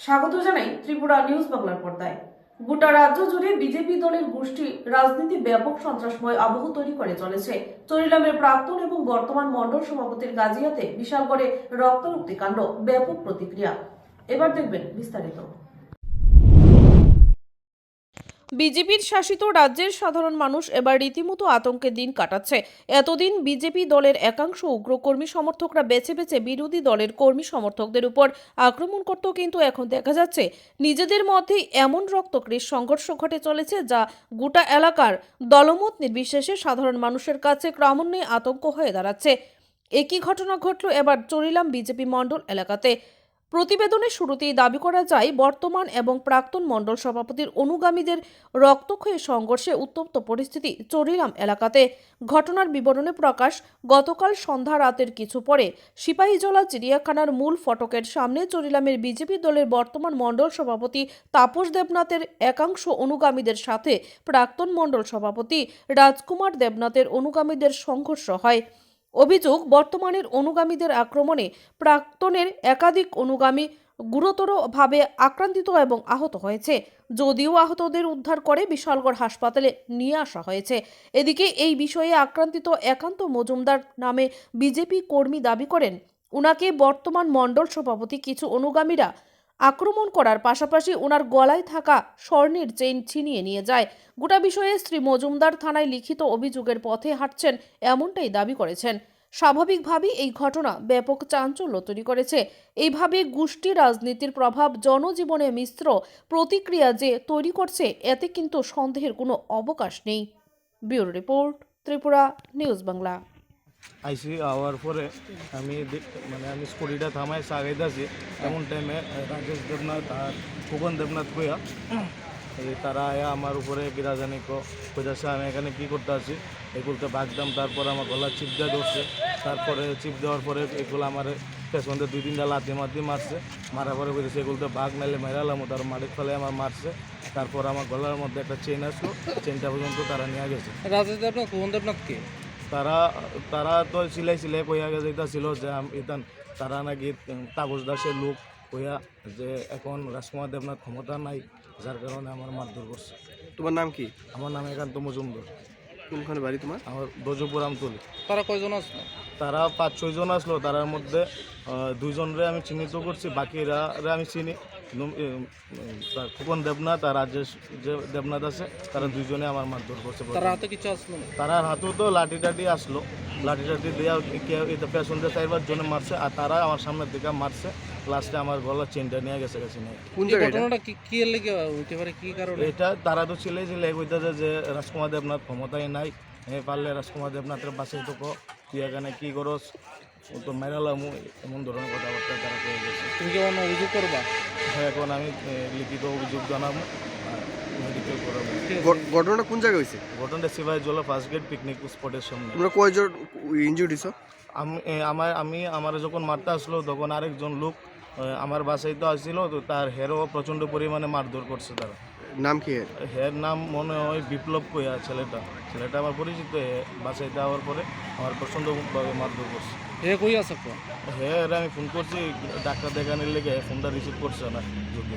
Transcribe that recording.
স্বাগত জানাই ত্রিপুরা নিউজ বাংলার পর্দায়। গোটা রাজ্য জুড়ে বিজেপি দলের গোষ্ঠী রাজনীতি ব্যাপক সন্ত্রাসময় আবহ তৈরি করে চলেছে। চরিলামের প্রাক্তন এবং বর্তমান মণ্ডল সভাপতির গাজিয়াতে বিশাল করে রক্তারক্তি কাণ্ড, ব্যাপক প্রতিক্রিয়া। এবার দেখবেন বিস্তারিত। বিজেপির শাসিত রাজ্যের সাধারণ মানুষ এবার রীতিমতো আতঙ্কে দিন কাটাচ্ছে। এতদিন বিজেপি দলের একাংশ উগ্র কর্মী সমর্থকরা বেছে বেছে বিরোধী দলের কর্মী সমর্থকদের উপর আক্রমণ করত, কিন্তু এখন দেখা যাচ্ছে নিজেদের মধ্যেই এমন রক্তকৃষ সংঘর্ষ ঘটে চলেছে যা গোটা এলাকার দলমত নির্বিশেষে সাধারণ মানুষের কাছে ক্রমান্বয়ে আতঙ্ক হয়ে দাঁড়াচ্ছে। একই ঘটনা ঘটল এবার চরিলাম বিজেপি মণ্ডল এলাকাতে। প্রতিবেদনের শুরুতেই দাবি করা যায়, বর্তমান এবং প্রাক্তন মণ্ডল সভাপতির অনুগামীদের রক্তক্ষয়ী সংঘর্ষে উত্তপ্ত পরিস্থিতি চরিলাম এলাকাতে। ঘটনার বিবরণে প্রকাশ, গতকাল সন্ধ্যা রাতের কিছু পরে সিপাহীজলা চিড়িয়াখানার মূল ফটকের সামনে চরিলামের বিজেপি দলের বর্তমান মণ্ডল সভাপতি তাপস দেবনাথের একাংশ অনুগামীদের সাথে প্রাক্তন মণ্ডল সভাপতি রাজকুমার দেবনাথের অনুগামীদের সংঘর্ষ হয়। অভিযোগ, বর্তমানের অনুগামীদের আক্রমণে প্রাক্তনের একাধিক অনুগামী গুরুতরভাবে আক্রান্ত এবং আহত হয়েছে। যদিও আহতদের উদ্ধার করে বিশালগড় হাসপাতালে নিয়ে আসা হয়েছে। এদিকে এই বিষয়ে আক্রান্ত একান্ত মজুমদার নামে বিজেপি কর্মী দাবি করেন, উনাকে বর্তমান মণ্ডল সভাপতি কিছু অনুগামীরা আক্রমণ করার পাশাপাশি ওনার গলায় থাকা স্বর্ণের চেইন ছিনিয়ে নিয়ে যায়। গোটা বিষয়ে শ্রী মজুমদার থানায় লিখিত অভিযোগের পথে হাঁটছেন, এমনটাই দাবি করেছেন। স্বাভাবিকভাবেই এই ঘটনা ব্যাপক চাঞ্চল্য তৈরি করেছে। এইভাবে গোষ্ঠী রাজনীতির প্রভাব জনজীবনে মিশ্র প্রতিক্রিয়া যে তৈরি করছে, এতে কিন্তু সন্দেহের কোনো অবকাশ নেই। Bureau report, Tripura news Bangla. আইসি আওয়ার পরে আমি আমি স্কুটিটা থামাই সাগাইতেছি, এমন টাইমে রাজেশ দেবনাথ আর খোকন দেবনাথ কইয়া তারা আয়া আমার উপরে বিরাজানি কইতাছে আমি এখানে কী করতে আছি, এগুলোতে বাগদাম। তারপরে আমার গলা চিপ দিয়ে ধরছে। তারপরে চিপ দেওয়ার পরে এগুলো আমার পেছনতে 2-3টা লাথি মারছে। মারার পরে কইতেছে এগুলোতে বাঘ নাইলে মেরালাম, তার মাটির ফলে আমার মারছে। তারপর আমার গলার মধ্যে একটা চেইন আসলো, চেইনটা পর্যন্ত তারা নিয়ে গেছে। রাজেশ দেবনাথ, খোকন দেবনাথ কে? তারা তো সিলাই কইয়া যাইতাছিল যে ইতান তারা নাকি তাপস দাসের লোক কইয়া, যে এখন রাজকুমার দেবনাথ ক্ষমতা নাই, যার কারণে আমার মারধর করছে। তোমার নাম কি? আমার নাম একান্ত মজুমদার। কোনখানে বাড়ি তোমার? আমার দজপুর আমতলি। তারা কয়জন আসলো? তারা 5-6 জন আসলো। তার মধ্যে 2 জনরে আমি চিহ্নিত করছি, বাকিরা আমি চিনি। খোকন দেবনাথ আর রাজেশ যে দেবনাথ আছে, তারা 2 জনে আমার মারধর করছে। তারা হাতে কিছু আসলো না? তারা হাতেও তো লাঠি টাঠি আসলো, লাঠি টাঠি দিয়ে পেছন দিয়ে 4-5 জনে মারছে, আর তারা আমার সামনের দিকে মারছে। লাস্টে আমার গলার চেনটা নিয়ে গেছে নিয়ে। কোন জায়গায় ঘটনাটা কি এর লেগে হইতে পারে, কি কারণে? এটা তারা তো ছিলে কইতেছে যে রাজকুমার দেবনাথ ক্ষমতায় নাই, পারলে রাজকুমার দেবনাথের পাশে তো তুই এখানে কী করস, ও তো মেরালাম, এমন ধরনের কথাবার্তা তারা কয়ে গেছে। তুমি কি অন্য অভিযোগ করবা? হ্যাঁ, এখন আমি লিখিত অভিযোগ জানাবো আর মেডিকেল করাবো। ঘটনাটা কোন জায়গায় হয়েছে? ঘটনাটা সিপাহীজলা ফার্স্ট গেট পিকনিক স্পটের সামনে। তোমরা কয়জন ইনজুর্ড হইছো? আমার যখন মারতে আসলো তখন আরেকজন লোক আমার বাসায় তো আসছিল, তো তার হেরও প্রচণ্ড পরিমাণে মারধর করছে তারা। নাম কি? হের নাম মনে হয় বিপ্লব কইয়া, ছেলেটা আমার পরিচিত। বাসায় যাওয়ার পরে আমার প্রচণ্ডভাবে মারধর করছে। হে কই আছে? হ্যাঁ, আমি ফোন করছি ডাক্তার দেখানোর লেগে, ফোনটা রিসিভ করছে না। যদি